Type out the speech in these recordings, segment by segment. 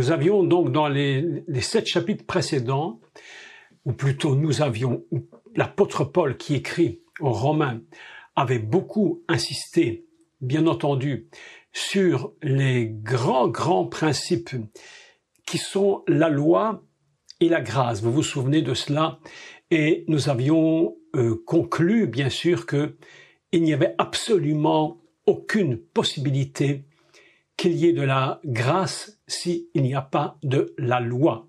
Nous avions donc dans les 7 chapitres précédents, ou plutôt l'apôtre Paul qui écrit aux Romains avait beaucoup insisté, bien entendu, sur les grands principes qui sont la loi et la grâce. Vous vous souvenez de cela? Et nous avions conclu, bien sûr, qu'il n'y avait absolument aucune possibilité qu'il y ait de la grâce s'il n'y a pas de la loi.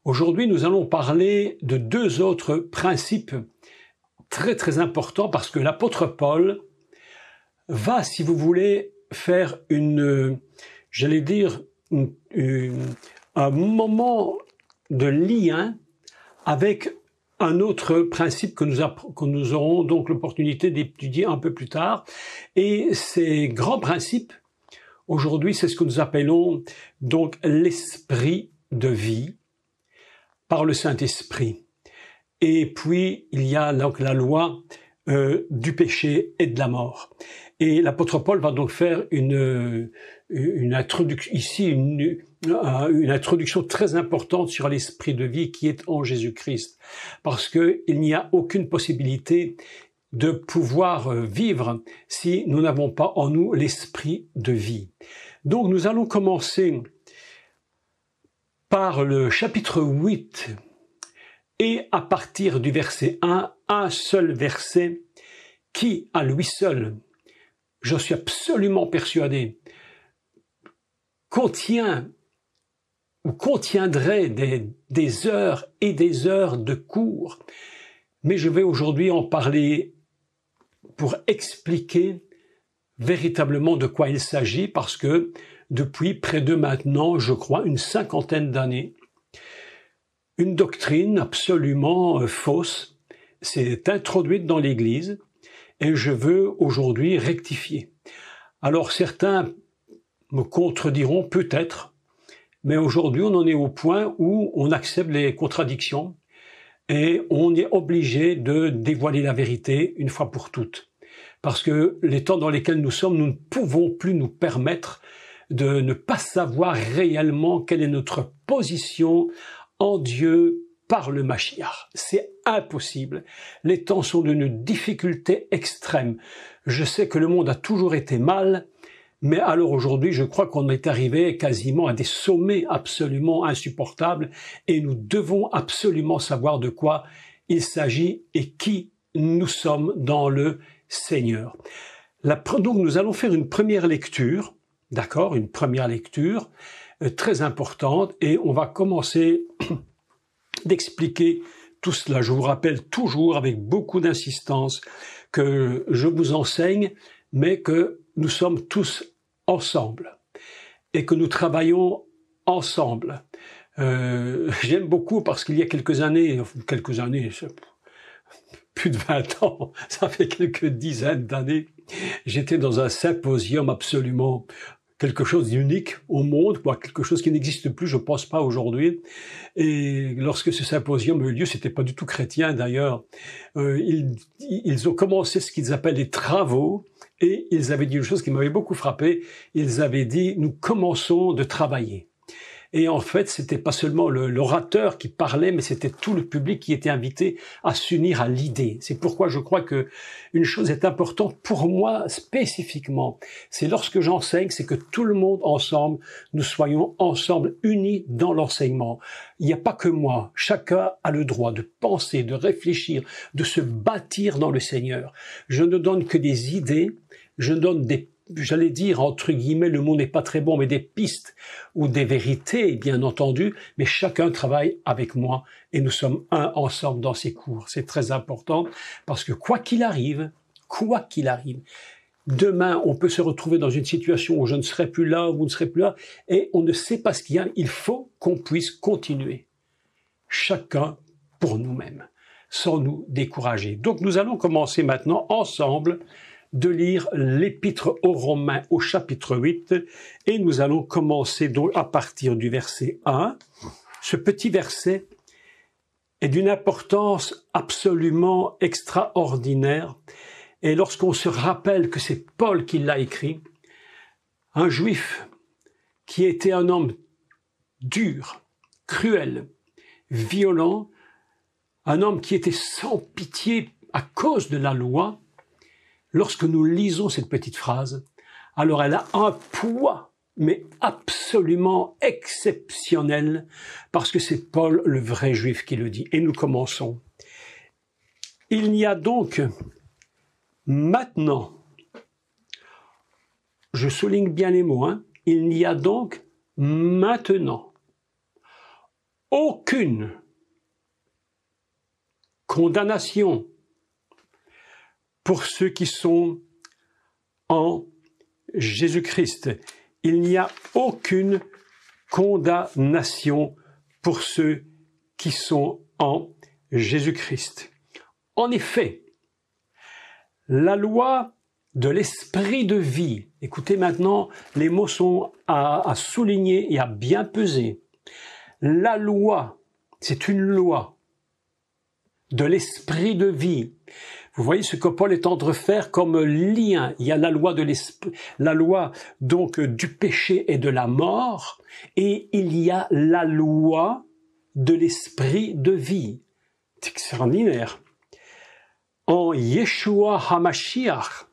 Aujourd'hui, nous allons parler de 2 autres principes très importants parce que l'apôtre Paul va, si vous voulez, faire un moment de lien avec un autre principe que nous aurons donc l'opportunité d'étudier un peu plus tard. Et ces grands principes, aujourd'hui, c'est ce que nous appelons donc l'esprit de vie par le Saint-Esprit. Et puis, il y a donc la loi du péché et de la mort. Et l'apôtre Paul va donc faire une introduction très importante sur l'esprit de vie qui est en Jésus-Christ. Parce qu'il n'y a aucune possibilité de pouvoir vivre si nous n'avons pas en nous l'esprit de vie. Donc nous allons commencer par le chapitre 8 et à partir du verset 1, un seul verset qui, à lui seul, je suis absolument persuadé, contiendrait des heures et des heures de cours. Mais je vais aujourd'hui en parler pour expliquer véritablement de quoi il s'agit, parce que depuis près de maintenant, je crois, une 50aine d'années, une doctrine absolument fausse s'est introduite dans l'Église et je veux aujourd'hui rectifier. Alors certains me contrediront peut-être, mais aujourd'hui on en est au point où on accepte les contradictions et on est obligé de dévoiler la vérité une fois pour toutes. Parce que les temps dans lesquels nous sommes, nous ne pouvons plus nous permettre de ne pas savoir réellement quelle est notre position en Dieu par le Mashiach. C'est impossible. Les temps sont d'une difficulté extrême. Je sais que le monde a toujours été mal, mais alors aujourd'hui, je crois qu'on est arrivé quasiment à des sommets absolument insupportables et nous devons absolument savoir de quoi il s'agit et qui nous sommes dans le Seigneur. Donc nous allons faire une première lecture, d'accord, une première lecture très importante et on va commencer d'expliquer tout cela. Je vous rappelle toujours avec beaucoup d'insistance que je vous enseigne, mais que nous sommes tous ensemble et que nous travaillons ensemble. J'aime beaucoup parce qu'il y a quelques années, plus de 20 ans, ça fait quelques dizaines d'années, j'étais dans un symposium absolument quelque chose d'unique au monde, quelque chose qui n'existe plus, je pense pas aujourd'hui. Et lorsque ce symposium a eu lieu, c'était pas du tout chrétien d'ailleurs. Ils ont commencé ce qu'ils appellent les travaux et ils avaient dit une chose qui m'avait beaucoup frappé. Ils avaient dit, nous commençons de travailler. Et en fait, c'était pas seulement l'orateur qui parlait, mais c'était tout le public qui était invité à s'unir à l'idée. C'est pourquoi je crois que une chose est importante pour moi spécifiquement. C'est lorsque j'enseigne, c'est que tout le monde ensemble, nous soyons ensemble unis dans l'enseignement. Il n'y a pas que moi. Chacun a le droit de penser, de réfléchir, de se bâtir dans le Seigneur. Je ne donne que des idées, je donne j'allais dire, entre guillemets, le mot n'est pas très bon, mais des pistes ou des vérités, bien entendu, mais chacun travaille avec moi et nous sommes un ensemble dans ces cours. C'est très important parce que quoi qu'il arrive, demain, on peut se retrouver dans une situation où je ne serai plus là, ou vous ne serez plus là, et on ne sait pas ce qu'il y a. Il faut qu'on puisse continuer. Chacun pour nous-mêmes, sans nous décourager. Donc nous allons commencer maintenant ensemble de lire l'épître aux Romains au chapitre 8 et nous allons commencer donc à partir du verset 1. Ce petit verset est d'une importance absolument extraordinaire et lorsqu'on se rappelle que c'est Paul qui l'a écrit, un juif qui était un homme dur, cruel, violent, un homme qui était sans pitié à cause de la loi. Lorsque nous lisons cette petite phrase, alors elle a un poids, mais absolument exceptionnel, parce que c'est Paul, le vrai juif, qui le dit. Et nous commençons. Il n'y a donc maintenant, je souligne bien les mots, il n'y a donc maintenant aucune condamnation pour ceux qui sont en Jésus-Christ. Il n'y a aucune condamnation pour ceux qui sont en Jésus-Christ. En effet, la loi de l'esprit de vie, écoutez maintenant, les mots sont à souligner et à bien peser. La loi, c'est une loi de l'esprit de vie. Vous voyez ce que Paul est en train de faire comme lien. Il y a la loi de l'esprit, la loi donc du péché et de la mort, et il y a la loi de l'esprit de vie. C'est extraordinaire. En Yeshua HaMashiach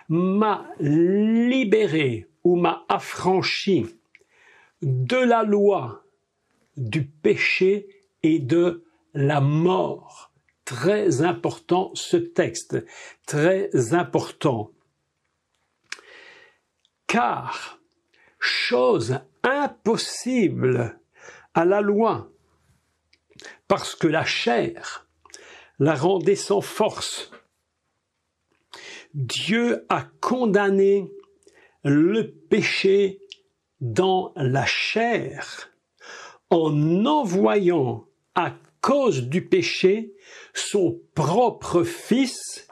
m'a libéré ou m'a affranchi de la loi du péché et de la mort. Très important ce texte, très important. Car, chose impossible à la loi, parce que la chair la rendait sans force. Dieu a condamné le péché dans la chair en envoyant à cause du péché son propre Fils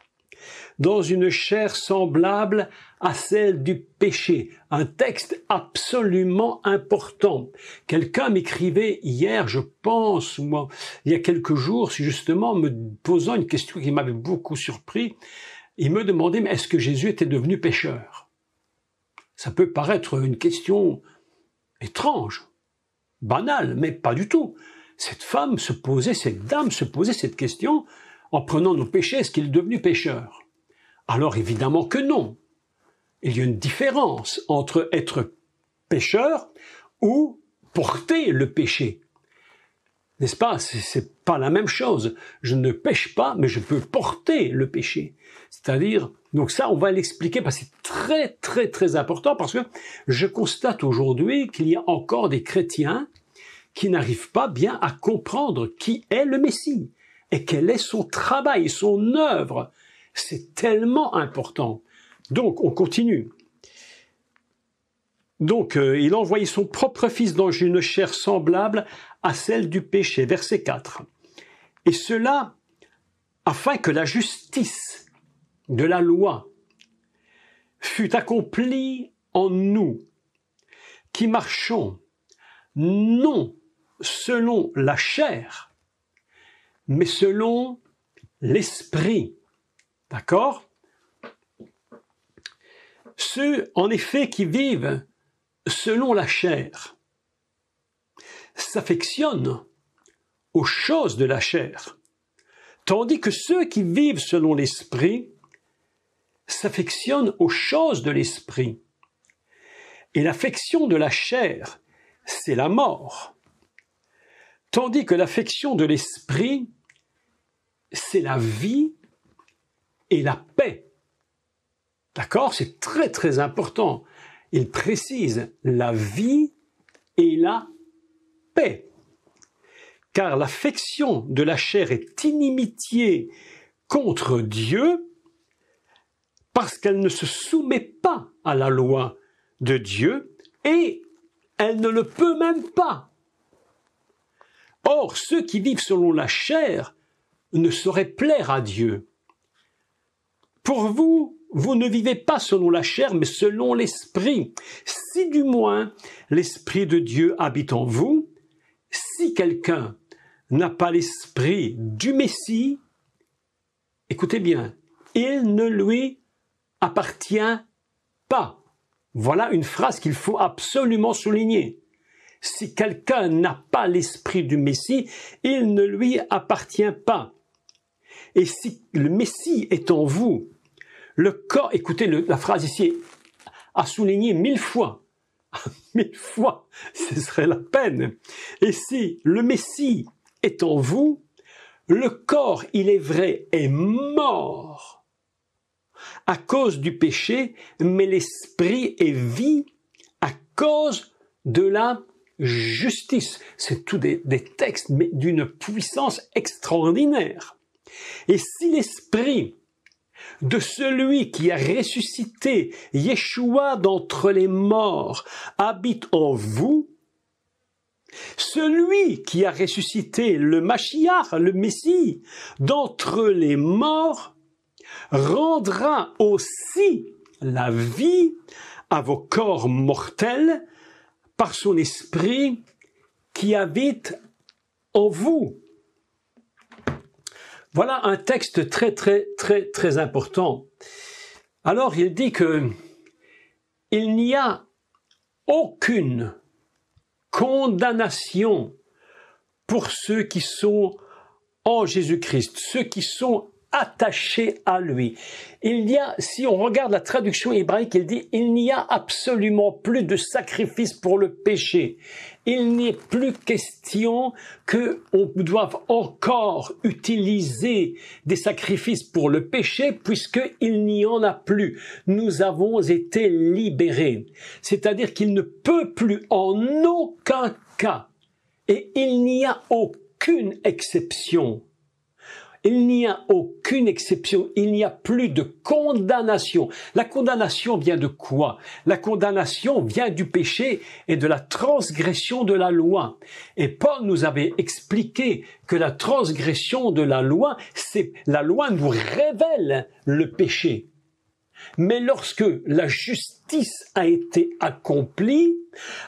dans une chair semblable à celle du péché. Un texte absolument important. Quelqu'un m'écrivait hier, je pense, moi, il y a quelques jours, justement, me posant une question qui m'avait beaucoup surpris. Il me demandait, mais est-ce que Jésus était devenu pécheur? Ça peut paraître une question étrange, banale, mais pas du tout. Cette dame se posait cette question en prenant nos péchés, est-ce qu'il est devenu pécheur? Alors évidemment que non. Il y a une différence entre être pécheur ou porter le péché. N'est-ce pas? C'est pas la même chose. Je ne pêche pas, mais je peux porter le péché. C'est-à-dire, donc ça, on va l'expliquer parce que c'est très, très, très important parce que je constate aujourd'hui qu'il y a encore des chrétiens qui n'arrivent pas bien à comprendre qui est le Messie et quel est son travail, son œuvre. C'est tellement important. Donc, on continue. Donc, il a envoyé son propre Fils dans une chair semblable à celle du péché. Verset 4. Et cela, afin que la justice de la loi fût accomplie en nous, qui marchons non selon la chair, mais selon l'esprit. D'accord? Ceux, en effet, qui vivent selon la chair s'affectionnent aux choses de la chair, tandis que ceux qui vivent selon l'esprit s'affectionnent aux choses de l'esprit. Et l'affection de la chair, c'est la mort, tandis que l'affection de l'esprit, c'est la vie et la paix. D'accord? C'est très très important. Il précise la vie et la paix. Car l'affection de la chair est inimitié contre Dieu parce qu'elle ne se soumet pas à la loi de Dieu et elle ne le peut même pas. Or, ceux qui vivent selon la chair ne sauraient plaire à Dieu. Pour vous, vous ne vivez pas selon la chair, mais selon l'esprit. Si du moins l'esprit de Dieu habite en vous, si quelqu'un n'a pas l'esprit du Messie, écoutez bien, il ne lui appartient pas. Voilà une phrase qu'il faut absolument souligner. Si quelqu'un n'a pas l'esprit du Messie, il ne lui appartient pas. Et si le Messie est en vous, le corps, écoutez la phrase ici, a souligné 1000 fois, 1000 fois, ce serait la peine. Et si le Messie est en vous, le corps, il est vrai, est mort à cause du péché, mais l'esprit est vie à cause de la justice. C'est tous des textes, mais d'une puissance extraordinaire. Et si l'esprit de celui qui a ressuscité Yeshua d'entre les morts habite en vous, celui qui a ressuscité le Mashiach, le Messie, d'entre les morts, rendra aussi la vie à vos corps mortels par son esprit qui habite en vous. Voilà un texte très important. Alors il dit que il n'y a aucune condamnation pour ceux qui sont en Jésus-Christ, ceux qui sont attachés à lui. Il y a, si on regarde la traduction hébraïque, il dit, il n'y a absolument plus de sacrifice pour le péché. Il n'est plus question qu'on doive encore utiliser des sacrifices pour le péché puisqu'il n'y en a plus. Nous avons été libérés. C'est-à-dire qu'il ne peut plus en aucun cas, et il n'y a aucune exception. Il n'y a aucune exception, il n'y a plus de condamnation. La condamnation vient de quoi? La condamnation vient du péché et de la transgression de la loi. Et Paul nous avait expliqué que la transgression de la loi, la loi nous révèle le péché. Mais lorsque la justice a été accomplie,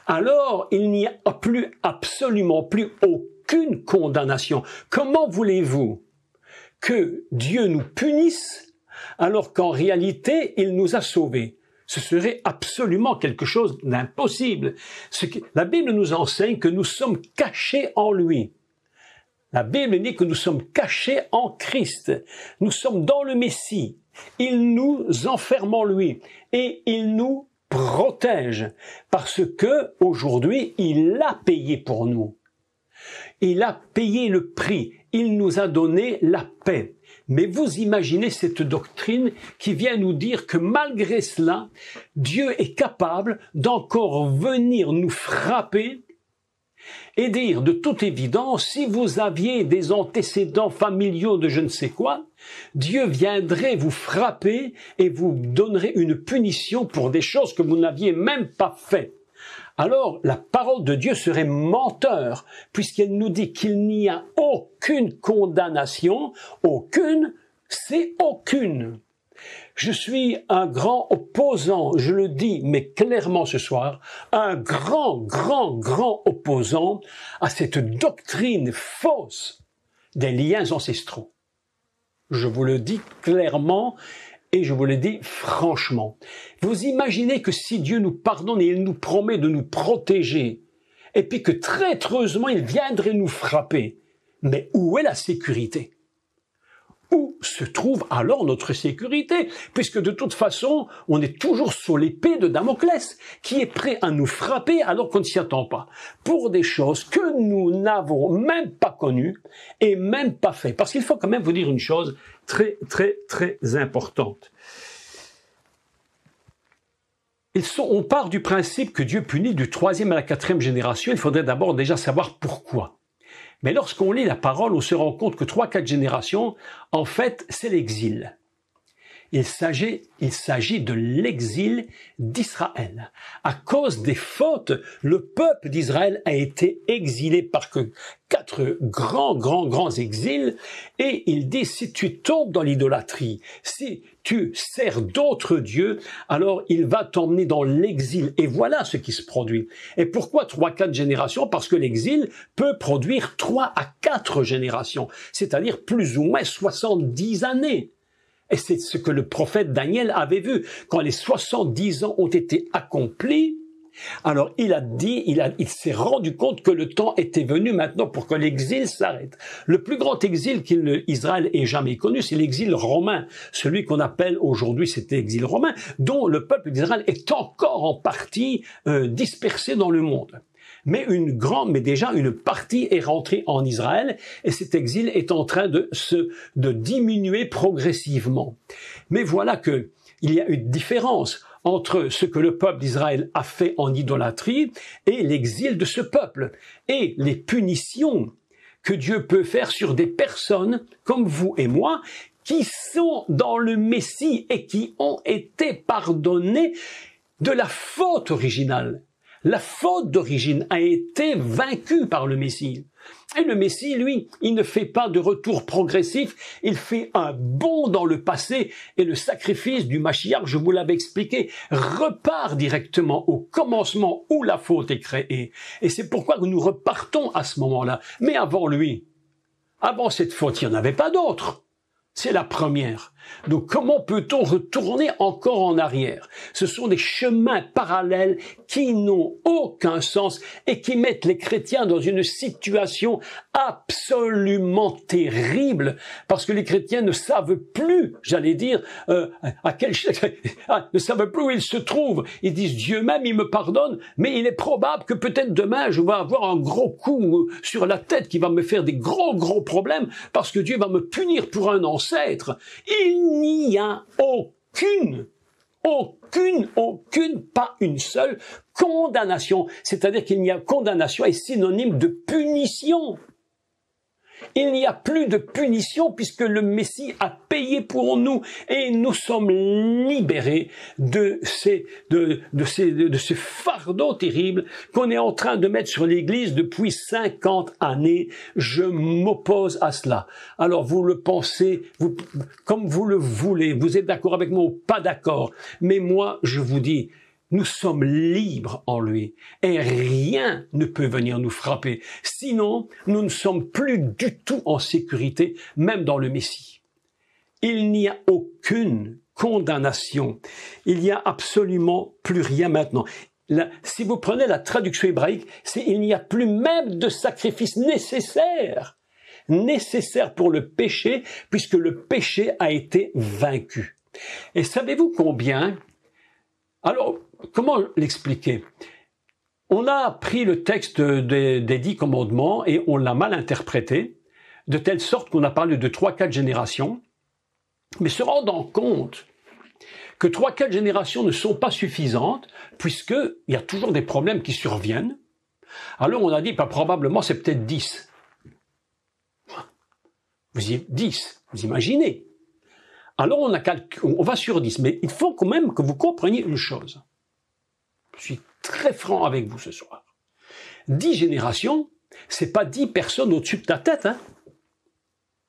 alors il n'y a plus, absolument plus aucune condamnation. Comment voulez-vous que Dieu nous punisse alors qu'en réalité, il nous a sauvés? Ce serait absolument quelque chose d'impossible. La Bible nous enseigne que nous sommes cachés en lui. La Bible dit que nous sommes cachés en Christ. Nous sommes dans le Messie. Il nous enferme en lui et il nous protège parce que aujourd'hui, il a payé pour nous. Il a payé le prix. Il nous a donné la paix. Mais vous imaginez cette doctrine qui vient nous dire que malgré cela, Dieu est capable d'encore venir nous frapper et dire de toute évidence, si vous aviez des antécédents familiaux de je ne sais quoi, Dieu viendrait vous frapper et vous donnerait une punition pour des choses que vous n'aviez même pas faites. Alors, la parole de Dieu serait menteur, puisqu'elle nous dit qu'il n'y a aucune condamnation, aucune, c'est aucune. Je suis un grand opposant, je le dis, mais clairement ce soir, un grand opposant à cette doctrine fausse des liens ancestraux. Je vous le dis clairement, et je vous le dis franchement. Vous imaginez que si Dieu nous pardonne et il nous promet de nous protéger, et puis que traîtreusement il viendrait nous frapper, mais où est la sécurité? Où se trouve alors notre sécurité? Puisque de toute façon, on est toujours sous l'épée de Damoclès, qui est prêt à nous frapper alors qu'on ne s'y attend pas, pour des choses que nous n'avons même pas connues et même pas fait. Parce qu'il faut quand même vous dire une chose très importante. On part du principe que Dieu punit du 3e à la 4e génération. Il faudrait d'abord déjà savoir pourquoi. Mais lorsqu'on lit la parole, on se rend compte que 3-4 générations, en fait, c'est l'exil. Il s'agit de l'exil d'Israël. À cause des fautes, le peuple d'Israël a été exilé par 4 grands exils. Et il dit, si tu tombes dans l'idolâtrie, si tu sers d'autres dieux, alors il va t'emmener dans l'exil. Et voilà ce qui se produit. Et pourquoi 3-4 générations? Parce que l'exil peut produire 3 à 4 générations, c'est-à-dire plus ou moins 70 années. Et c'est ce que le prophète Daniel avait vu. Quand les 70 ans ont été accomplis, Alors il a dit, il s'est rendu compte que le temps était venu maintenant pour que l'exil s'arrête. Le plus grand exil qu'Israël ait jamais connu, c'est l'exil romain, celui qu'on appelle aujourd'hui, c'était exil romain, dont le peuple d'Israël est encore en partie dispersé dans le monde. Mais déjà une partie est rentrée en Israël et cet exil est en train de diminuer progressivement. Mais voilà que il y a une différence entre ce que le peuple d'Israël a fait en idolâtrie et l'exil de ce peuple et les punitions que Dieu peut faire sur des personnes comme vous et moi qui sont dans le Messie et qui ont été pardonnées de la faute originale. La faute d'origine a été vaincue par le Messie. Et le Messie, lui, il ne fait pas de retour progressif, il fait un bond dans le passé et le sacrifice du Mashiach, je vous l'avais expliqué, repart directement au commencement où la faute est créée. Et c'est pourquoi nous repartons à ce moment-là. Mais avant lui, avant cette faute, il n'y en avait pas d'autre. C'est la première. Donc comment peut-on retourner encore en arrière? Ce sont des chemins parallèles qui n'ont aucun sens et qui mettent les chrétiens dans une situation absolument terrible parce que les chrétiens ne savent plus, j'allais dire, ne savent plus où ils se trouvent. Ils disent Dieu même, il me pardonne, mais il est probable que peut-être demain je vais avoir un gros coup sur la tête qui va me faire des gros problèmes parce que Dieu va me punir pour un ancêtre. Il n'y a aucune, pas une seule condamnation. C'est-à-dire qu'il n'y a condamnation est synonyme de punition. Il n'y a plus de punition puisque le Messie a payé pour nous et nous sommes libérés de ce fardeau terrible qu'on est en train de mettre sur l'Église depuis 50 années. Je m'oppose à cela. Alors vous le pensez, comme vous le voulez, vous êtes d'accord avec moi ou pas d'accord, mais moi je vous dis, nous sommes libres en lui et rien ne peut venir nous frapper. Sinon, nous ne sommes plus du tout en sécurité, même dans le Messie. Il n'y a aucune condamnation. Il n'y a absolument plus rien maintenant. Si vous prenez la traduction hébraïque, il n'y a plus même de sacrifice nécessaire pour le péché, puisque le péché a été vaincu. Et savez-vous combien? Alors, comment l'expliquer? On a pris le texte des 10 commandements et on l'a mal interprété, de telle sorte qu'on a parlé de 3-4 générations, mais se rendant compte que 3-4 générations ne sont pas suffisantes, puisqu'il y a toujours des problèmes qui surviennent, alors on a dit, probablement c'est peut-être 10. 10, vous imaginez? Alors on va sur 10, mais il faut quand même que vous compreniez une chose. Je suis très franc avec vous ce soir. 10 générations, c'est pas 10 personnes au-dessus de ta tête, hein.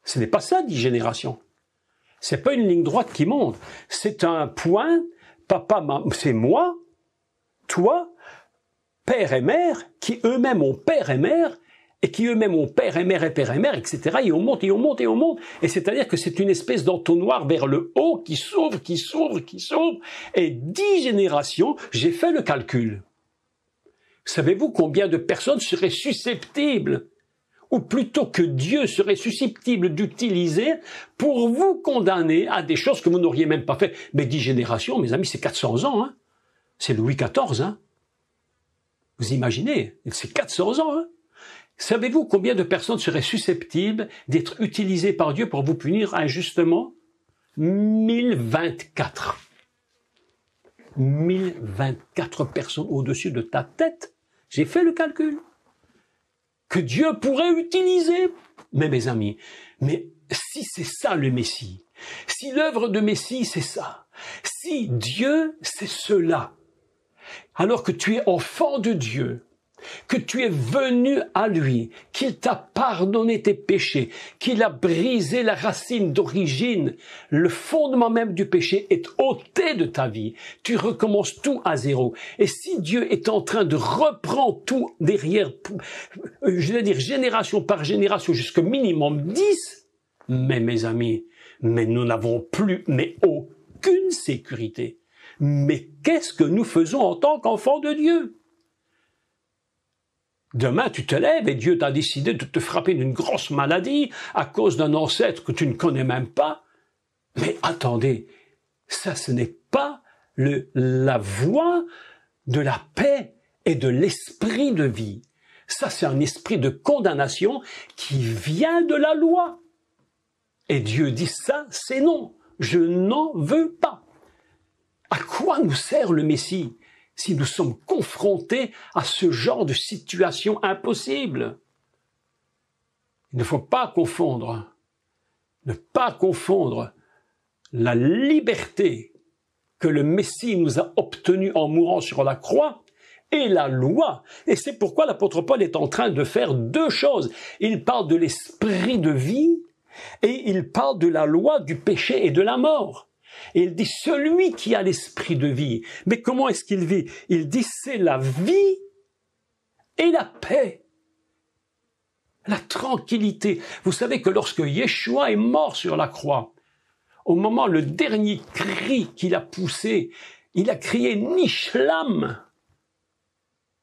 Ce n'est pas ça, 10 générations. C'est pas une ligne droite qui monte. C'est un point, papa, maman, c'est moi, toi, père et mère, qui eux-mêmes ont père et mère, et qui eux-mêmes ont père et mère, etc. Et on monte, et on monte, et on monte. Et c'est-à-dire que c'est une espèce d'entonnoir vers le haut qui s'ouvre, Et 10 générations, j'ai fait le calcul. Savez-vous combien de personnes seraient susceptibles, ou plutôt que Dieu serait susceptible d'utiliser pour vous condamner à des choses que vous n'auriez même pas fait? Mais 10 générations, mes amis, c'est 400 ans, hein. C'est Louis XIV, hein. Vous imaginez? C'est 400 ans, hein. Savez-vous combien de personnes seraient susceptibles d'être utilisées par Dieu pour vous punir injustement? 1024. 1024 personnes au-dessus de ta tête. J'ai fait le calcul. Que Dieu pourrait utiliser. Mais mes amis, mais si c'est ça le Messie, si l'œuvre de Messie c'est ça, si Dieu c'est cela, alors que tu es enfant de Dieu, que tu es venu à lui, qu'il t'a pardonné tes péchés, qu'il a brisé la racine d'origine, le fondement même du péché est ôté de ta vie. Tu recommences tout à zéro. Et si Dieu est en train de reprendre tout derrière, je veux dire génération par génération jusqu'au minimum 10, mais mes amis, mais nous n'avons plus, mais aucune sécurité. Mais qu'est-ce que nous faisons en tant qu'enfants de Dieu? Demain, tu te lèves et Dieu t'a décidé de te frapper d'une grosse maladie à cause d'un ancêtre que tu ne connais même pas. Mais attendez, ça, ce n'est pas la voie de la paix et de l'esprit de vie. Ça, c'est un esprit de condamnation qui vient de la loi. Et Dieu dit ça, c'est non. Je n'en veux pas. À quoi nous sert le Messie si nous sommes confrontés à ce genre de situation impossible? Il ne faut pas confondre, ne pas confondre la liberté que le Messie nous a obtenue en mourant sur la croix et la loi. Et c'est pourquoi l'apôtre Paul est en train de faire deux choses. Il parle de l'esprit de vie et il parle de la loi du péché et de la mort. Et il dit celui qui a l'esprit de vie. Mais comment est-ce qu'il vit? Il dit c'est la vie et la paix. La tranquillité. Vous savez que lorsque Yeshua est mort sur la croix, au moment, le dernier cri qu'il a poussé, il a crié Nishlam.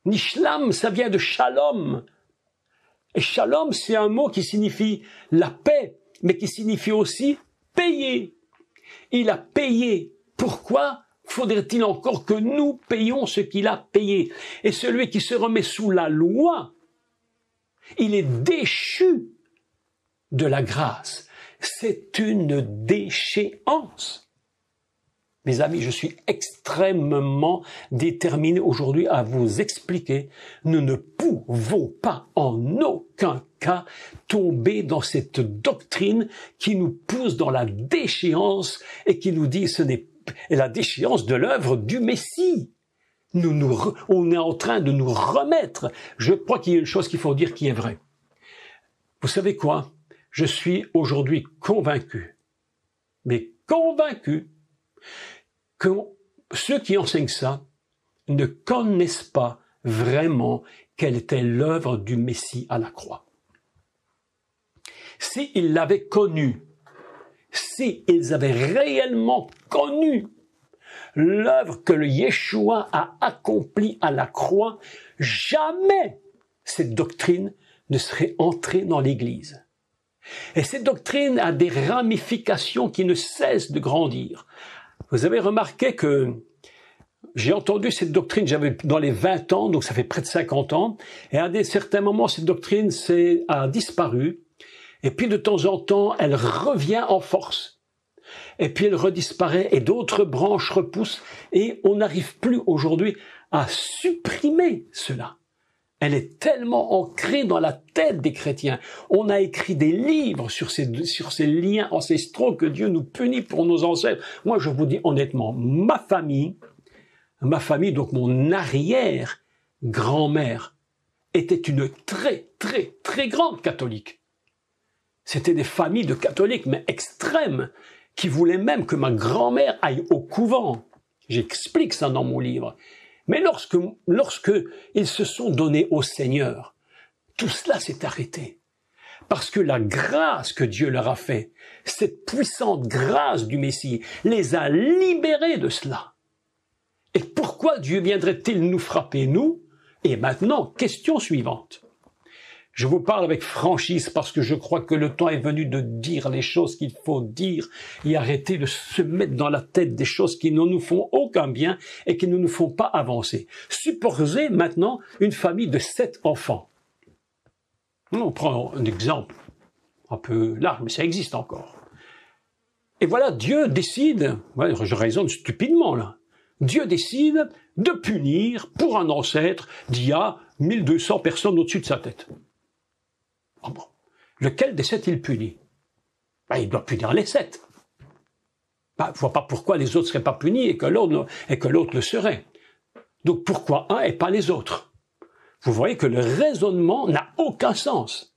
Nishlam, ça vient de Shalom. Et Shalom, c'est un mot qui signifie la paix, mais qui signifie aussi payer. Il a payé. Pourquoi faudrait-il encore que nous payions ce qu'il a payé? Et celui qui se remet sous la loi, il est déchu de la grâce. C'est une déchéance. Mes amis, je suis extrêmement déterminé aujourd'hui à vous expliquer. Nous ne pouvons pas en aucun cas tomber dans cette doctrine qui nous pousse dans la déchéance et qui nous dit ce n'est la déchéance de l'œuvre du Messie. On est en train de nous remettre. Je crois qu'il y a une chose qu'il faut dire qui est vraie. Vous savez quoi? Je suis aujourd'hui convaincu, mais convaincu, que ceux qui enseignent ça ne connaissent pas vraiment quelle était l'œuvre du Messie à la croix. S'ils l'avaient connu, s'ils avaient réellement connu l'œuvre que le Yeshua a accomplie à la croix, jamais cette doctrine ne serait entrée dans l'Église. Et cette doctrine a des ramifications qui ne cessent de grandir. Vous avez remarqué que j'ai entendu cette doctrine, j'avais dans les 20 ans, donc ça fait près de 50 ans, et à certains moments, cette doctrine a disparu, et puis de temps en temps, elle revient en force, et puis elle redisparaît, et d'autres branches repoussent, et on n'arrive plus aujourd'hui à supprimer cela. Elle est tellement ancrée dans la tête des chrétiens. On a écrit des livres sur ces liens ancestraux que Dieu nous punit pour nos ancêtres. Moi, je vous dis honnêtement, ma famille, donc mon arrière-grand-mère, était une très, très, très grande catholique. C'était des familles de catholiques, mais extrêmes, qui voulaient même que ma grand-mère aille au couvent. J'explique ça dans mon livre. Mais lorsque ils se sont donnés au Seigneur, tout cela s'est arrêté. Parce que la grâce que Dieu leur a fait, cette puissante grâce du Messie, les a libérés de cela. Et pourquoi Dieu viendrait-il nous frapper, nous? Et maintenant, question suivante. Je vous parle avec franchise parce que je crois que le temps est venu de dire les choses qu'il faut dire et arrêter de se mettre dans la tête des choses qui ne nous font aucun bien et qui ne nous font pas avancer. Supposez maintenant une famille de 7 enfants. On prend un exemple un peu large, mais ça existe encore. Et voilà, Dieu décide, je raisonne stupidement là, Dieu décide de punir pour un ancêtre d'il y a 1200 personnes au-dessus de sa tête. Oh bon. Lequel des 7 il punit? Il doit punir les 7. Je ne vois pas pourquoi les autres ne seraient pas punis et que l'autre le serait. Donc pourquoi un et pas les autres? Vous voyez que le raisonnement n'a aucun sens.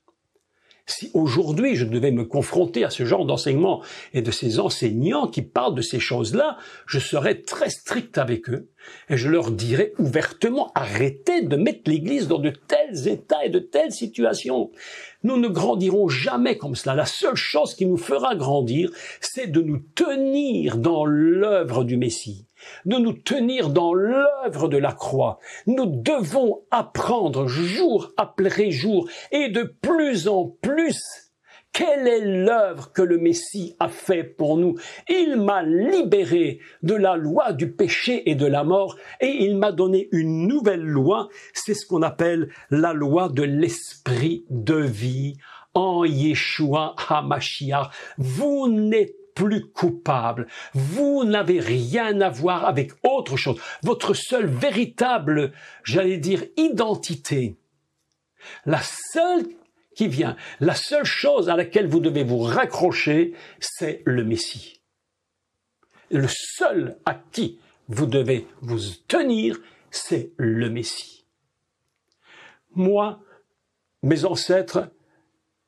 Si aujourd'hui je devais me confronter à ce genre d'enseignement et de ces enseignants qui parlent de ces choses-là, je serais très strict avec eux et je leur dirais ouvertement arrêtez de mettre l'Église dans de tels états et de telles situations. Nous ne grandirons jamais comme cela. La seule chose qui nous fera grandir, c'est de nous tenir dans l'œuvre du Messie. de nous tenir dans l'œuvre de la croix. Nous devons apprendre jour après jour et de plus en plus quelle est l'œuvre que le Messie a fait pour nous. Il m'a libéré de la loi du péché et de la mort et il m'a donné une nouvelle loi. C'est ce qu'on appelle la loi de l'esprit de vie en Yeshua HaMashiach. Vous n'êtes plus coupable. Vous n'avez rien à voir avec autre chose. Votre seule véritable, j'allais dire, identité, la seule qui vient, la seule chose à laquelle vous devez vous raccrocher, c'est le Messie. Le seul à qui vous devez vous tenir, c'est le Messie. Moi, mes ancêtres,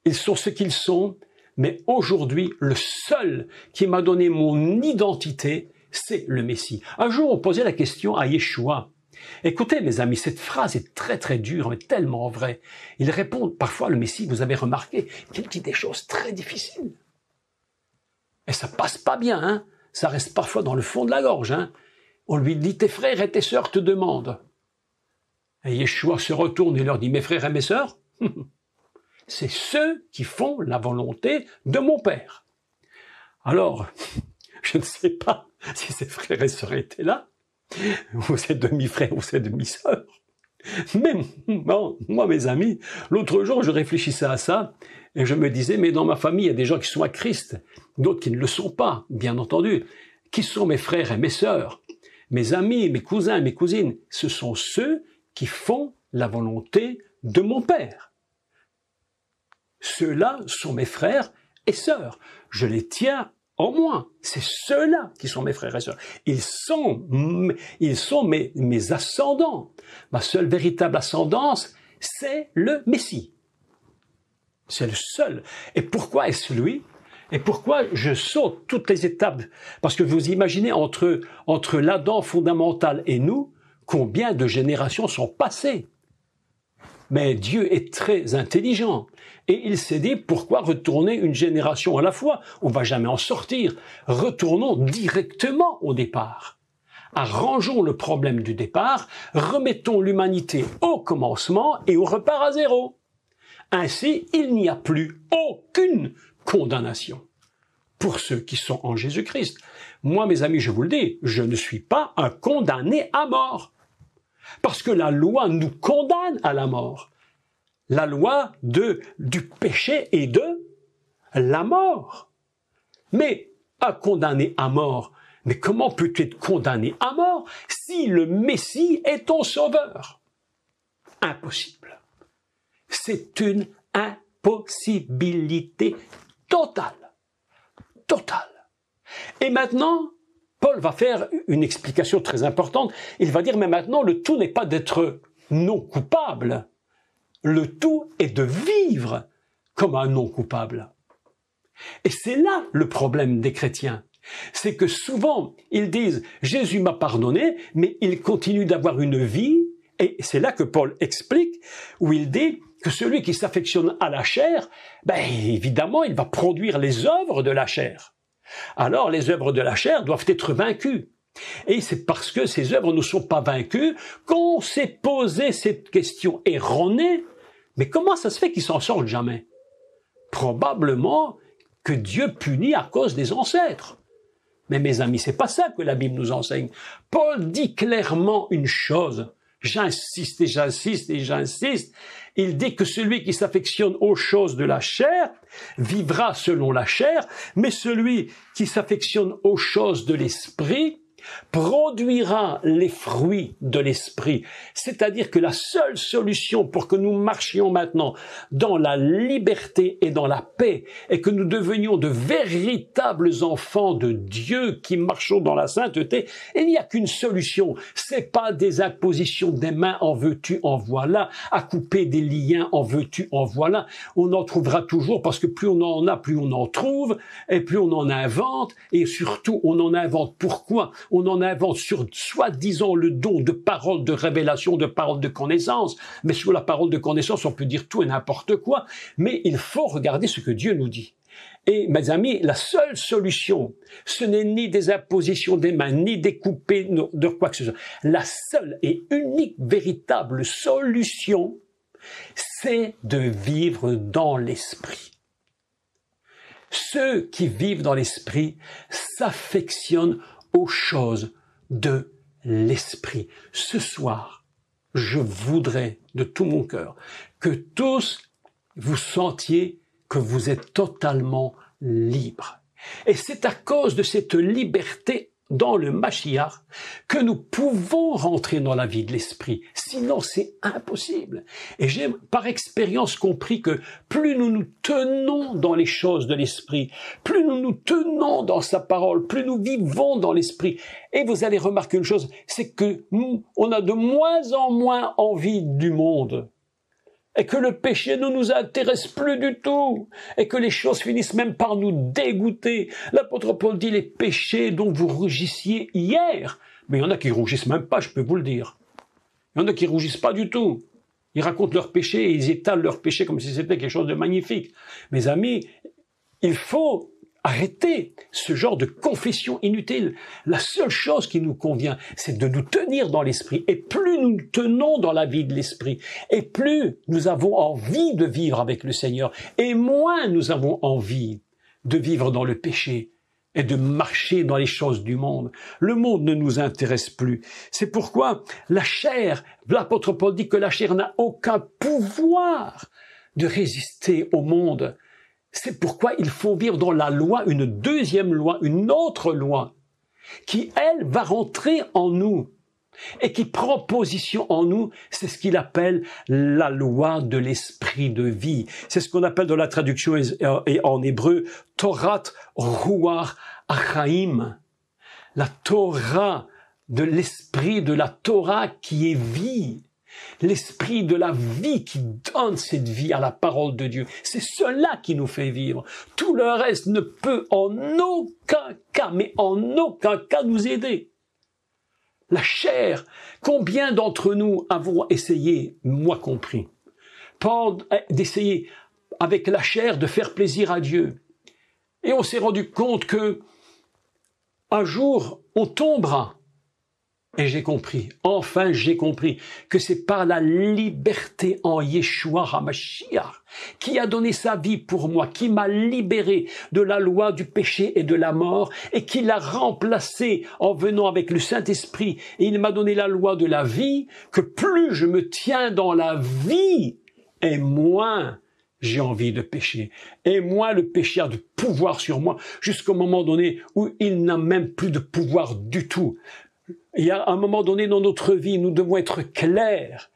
ils sont ce qu'ils sont, mais aujourd'hui, le seul qui m'a donné mon identité, c'est le Messie. Un jour, on posait la question à Yeshua. Écoutez, mes amis, cette phrase est très très dure, mais tellement vraie. Il répond, parfois, le Messie, vous avez remarqué, qu'il dit des choses très difficiles. Et ça passe pas bien, hein. Ça reste parfois dans le fond de la gorge, hein. On lui dit, tes frères et tes sœurs te demandent. Et Yeshua se retourne et leur dit, mes frères et mes sœurs, c'est ceux qui font la volonté de mon Père. Alors, je ne sais pas si ces frères et sœurs étaient là, ou ces demi-frères ou ces demi-sœurs. Mais moi, mes amis, l'autre jour, je réfléchissais à ça et je me disais, mais dans ma famille, il y a des gens qui sont à Christ, d'autres qui ne le sont pas, bien entendu. Qui sont mes frères et mes sœurs? Mes amis, mes cousins, mes cousines, ce sont ceux qui font la volonté de mon Père. Ceux-là sont mes frères et sœurs. Je les tiens en moi. C'est ceux-là qui sont mes frères et sœurs. Ils sont mes ascendants. Ma seule véritable ascendance, c'est le Messie. C'est le seul. Et pourquoi est-ce lui? Et pourquoi je saute toutes les étapes? Parce que vous imaginez entre l'Adam fondamental et nous, combien de générations sont passées. Mais Dieu est très intelligent. Et il s'est dit, pourquoi retourner une génération à la fois? On va jamais en sortir. Retournons directement au départ. Arrangeons le problème du départ, remettons l'humanité au commencement et on repart à zéro. Ainsi, il n'y a plus aucune condamnation pour ceux qui sont en Jésus-Christ. Moi, mes amis, je vous le dis, je ne suis pas un condamné à mort. Parce que la loi nous condamne à la mort. La loi du péché et de la mort. Mais un condamné à mort, mais comment peut-tu être condamné à mort si le Messie est ton sauveur? Impossible. C'est une impossibilité totale. Totale. Et maintenant, Paul va faire une explication très importante. Il va dire, mais maintenant, le tout n'est pas d'être non coupable. Le tout est de vivre comme un non coupable. Et c'est là le problème des chrétiens. C'est que souvent, ils disent, Jésus m'a pardonné, mais ils continuent d'avoir une vie. Et c'est là que Paul explique, où il dit que celui qui s'affectionne à la chair, évidemment, il va produire les œuvres de la chair. Alors, les œuvres de la chair doivent être vaincues. Et c'est parce que ces œuvres ne sont pas vaincues qu'on s'est posé cette question erronée. Mais comment ça se fait qu'ils s'en sortent jamais? Probablement que Dieu punit à cause des ancêtres. Mais mes amis, c'est pas ça que la Bible nous enseigne. Paul dit clairement une chose. J'insiste et j'insiste et j'insiste. Il dit que celui qui s'affectionne aux choses de la chair vivra selon la chair, mais celui qui s'affectionne aux choses de l'esprit produira les fruits de l'esprit. C'est-à-dire que la seule solution pour que nous marchions maintenant dans la liberté et dans la paix et que nous devenions de véritables enfants de Dieu qui marchons dans la sainteté, il n'y a qu'une solution. C'est pas des impositions des mains, en veux-tu, en voilà, à couper des liens, en veux-tu, en voilà. On en trouvera toujours parce que plus on en a, plus on en trouve et plus on en invente et surtout on en invente. Pourquoi? On en invente sur soi-disant le don de parole de révélation, de parole de connaissance. Mais sur la parole de connaissance, on peut dire tout et n'importe quoi. Mais il faut regarder ce que Dieu nous dit. Et mes amis, la seule solution, ce n'est ni des impositions des mains, ni des coupés de quoi que ce soit. La seule et unique véritable solution, c'est de vivre dans l'esprit. Ceux qui vivent dans l'esprit s'affectionnent aux choses de l'esprit. Ce soir, je voudrais de tout mon cœur que tous vous sentiez que vous êtes totalement libres. Et c'est à cause de cette liberté dans le Mashiach que nous pouvons rentrer dans la vie de l'esprit. Sinon, c'est impossible. Et j'ai par expérience compris que plus nous nous tenons dans les choses de l'esprit, plus nous nous tenons dans sa parole, plus nous vivons dans l'esprit. Et vous allez remarquer une chose, c'est que on a de moins en moins envie du monde. Et que le péché ne nous intéresse plus du tout, et que les choses finissent même par nous dégoûter. L'apôtre Paul dit les péchés dont vous rougissiez hier. Mais il y en a qui rougissent même pas, je peux vous le dire. Il y en a qui rougissent pas du tout. Ils racontent leurs péchés et ils étalent leurs péchés comme si c'était quelque chose de magnifique. Mes amis, il faut arrêter ce genre de confession inutile. La seule chose qui nous convient, c'est de nous tenir dans l'esprit. Et plus nous nous tenons dans la vie de l'esprit, et plus nous avons envie de vivre avec le Seigneur, et moins nous avons envie de vivre dans le péché et de marcher dans les choses du monde. Le monde ne nous intéresse plus. C'est pourquoi la chair, l'apôtre Paul dit que la chair n'a aucun pouvoir de résister au monde. C'est pourquoi il faut vivre dans la loi, une deuxième loi, une autre loi, qui, elle, va rentrer en nous et qui prend position en nous. C'est ce qu'il appelle la loi de l'esprit de vie. C'est ce qu'on appelle dans la traduction et en hébreu, Torat Ruach Achaim. La Torah de l'esprit de la Torah qui est vie. L'esprit de la vie qui donne cette vie à la parole de Dieu. C'est cela qui nous fait vivre. Tout le reste ne peut en aucun cas, mais en aucun cas nous aider. La chair, combien d'entre nous avons essayé, moi compris, d'essayer avec la chair de faire plaisir à Dieu. Et on s'est rendu compte que un jour, on tombera. Et j'ai compris, enfin j'ai compris, que c'est par la liberté en Yeshua HaMashiach qui a donné sa vie pour moi, qui m'a libéré de la loi du péché et de la mort, et qui l'a remplacé en venant avec le Saint-Esprit, et il m'a donné la loi de la vie, que plus je me tiens dans la vie, et moins j'ai envie de pécher. Et moins le péché a de pouvoir sur moi, jusqu'au moment donné où il n'a même plus de pouvoir du tout. Il y a un moment donné dans notre vie, nous devons être clairs.